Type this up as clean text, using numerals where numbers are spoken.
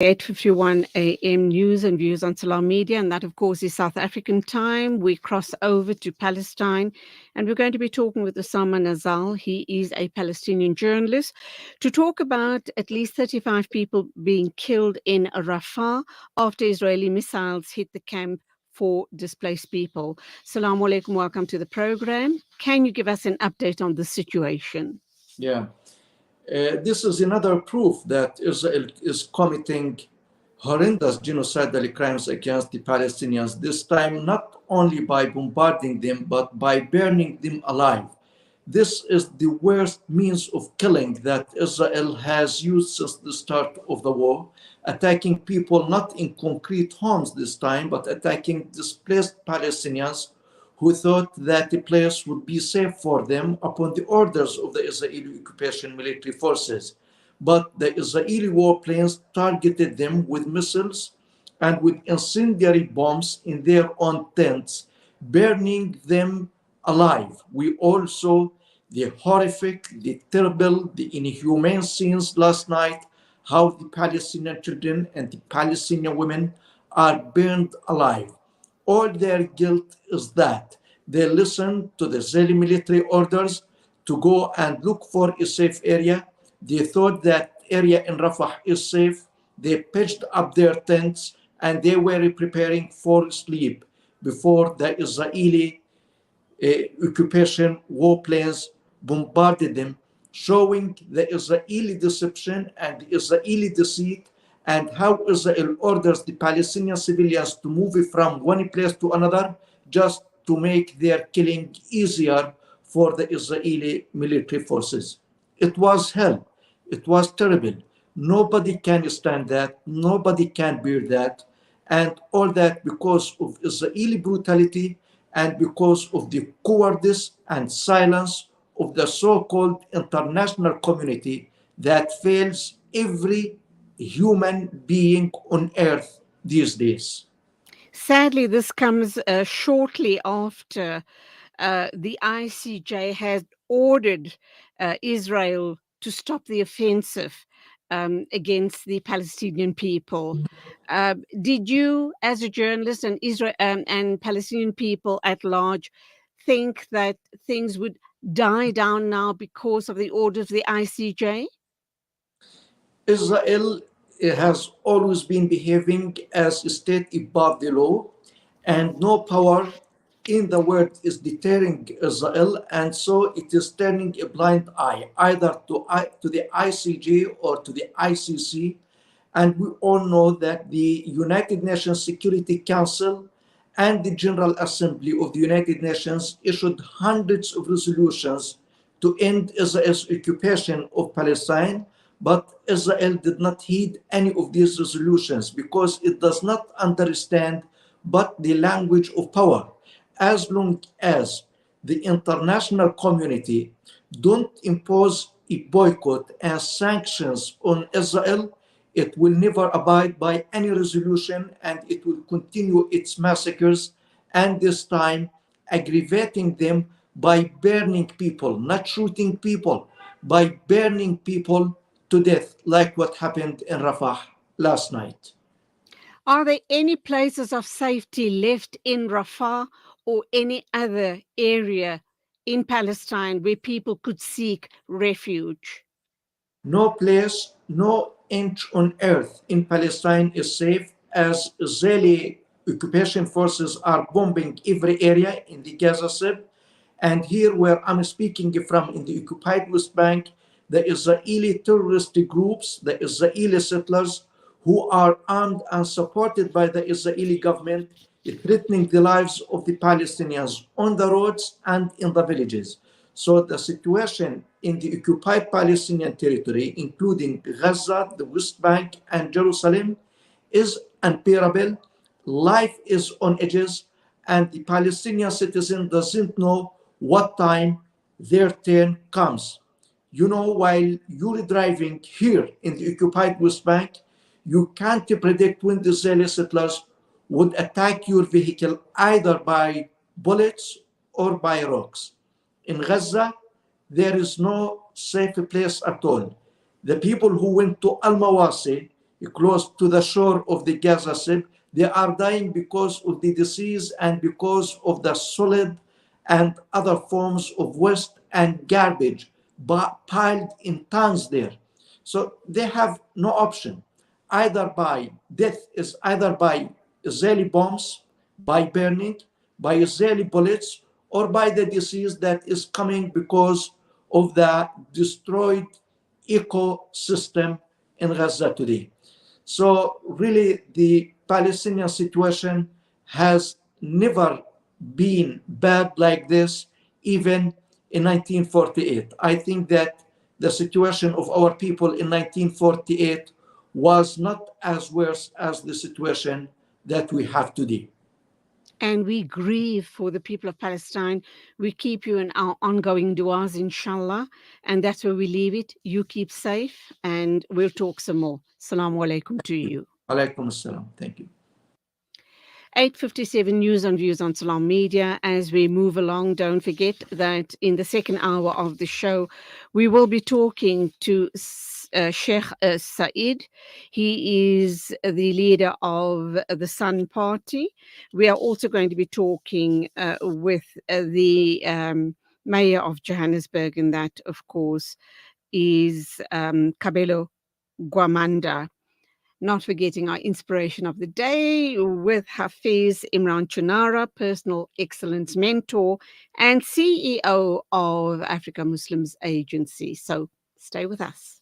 8:51 a.m. news and views on Salam Media, and that, of course, is South African time. We cross over to Palestine, and we're going to be talking with Osama Nazzal. He is a Palestinian journalist to talk about at least 35 people being killed in Rafah after Israeli missiles hit the camp for displaced people. Salaam alaikum, welcome to the program. Can you give us an update on the situation? Yeah. This is another proof that Israel is committing horrendous genocidal crimes against the Palestinians, this time not only by bombarding them, but by burning them alive. This is the worst means of killing that Israel has used since the start of the war, attacking people not in concrete homes this time, but attacking displaced Palestinians who thought that the place would be safe for them upon the orders of the Israeli occupation military forces. But the Israeli warplanes targeted them with missiles and with incendiary bombs in their own tents, burning them alive. We all saw the horrific, the terrible, the inhumane scenes last night, how the Palestinian children and the Palestinian women are burned alive. All their guilt is that they listened to the Israeli military orders to go and look for a safe area. They thought that area in Rafah is safe. They pitched up their tents and they were preparing for sleep before the Israeli occupation warplanes bombarded them, showing the Israeli deception and the Israeli deceit and how Israel orders the Palestinian civilians to move from one place to another just to make their killing easier for the Israeli military forces. It was hell. It was terrible. Nobody can stand that. Nobody can bear that. And all that because of Israeli brutality and because of the cowardice and silence of the so-called international community that fails every human being on earth these days. Sadly, this comes shortly after the ICJ has ordered Israel to stop the offensive against the Palestinian people. Did you, as a journalist and Israel and Palestinian people at large, think that things would die down now because of the order of the ICJ? Israel has always been behaving as a state above the law, and no power in the world is deterring Israel, and so it is turning a blind eye either to the ICJ or to the ICC. And we all know that the United Nations Security Council and the General Assembly of the United Nations issued hundreds of resolutions to end Israel's occupation of Palestine, but Israel did not heed any of these resolutions because it does not understand but the language of power. As long as the international community don't impose a boycott and sanctions on Israel, it will never abide by any resolution and it will continue its massacres, and this time aggravating them by burning people, not shooting people, by burning people to death, like what happened in Rafah last night. Are there any places of safety left in Rafah or any other area in Palestine where people could seek refuge? No place, no inch on earth in Palestine is safe as Israeli occupation forces are bombing every area in the Gaza Strip. And here where I'm speaking from in the occupied West Bank, the Israeli terrorist groups, the Israeli settlers who are armed and supported by the Israeli government, threatening the lives of the Palestinians on the roads and in the villages. So the situation in the occupied Palestinian territory, including Gaza, the West Bank, and Jerusalem, is unbearable. Life is on edges, and the Palestinian citizen doesn't know what time their turn comes. You know, while you're driving here in the occupied West Bank, you can't predict when the Israeli settlers would attack your vehicle either by bullets or by rocks. In Gaza, there is no safe place at all. The people who went to Al Mawasi close to the shore of the Gaza Strip. They are dying because of the disease and because of the solid and other forms of waste and garbage piled in tons there. So they have no option. Either by death is either by Israeli bombs, by burning, by Israeli bullets, or by the disease that is coming because of the destroyed ecosystem in Gaza today. So really the Palestinian situation has never been bad like this, even in 1948. I think that the situation of our people in 1948 was not as worse as the situation that we have today. And we grieve for the people of Palestine. We keep you in our ongoing du'as, inshallah. And that's where we leave it. You keep safe, and we'll talk some more. Assalamu alaikum to you. Alaikum assalam. Thank you. 8:57 News on Views on Salam Media. As we move along, don't forget that in the second hour of the show, we will be talking to Sheikh Said. He is the leader of the Sun Party. We are also going to be talking with the mayor of Johannesburg, and that, of course, is Kabelo Gwamanda. Not forgetting our inspiration of the day with Hafiz Imran Chunara, personal excellence mentor and CEO of Africa Muslims Agency. So stay with us.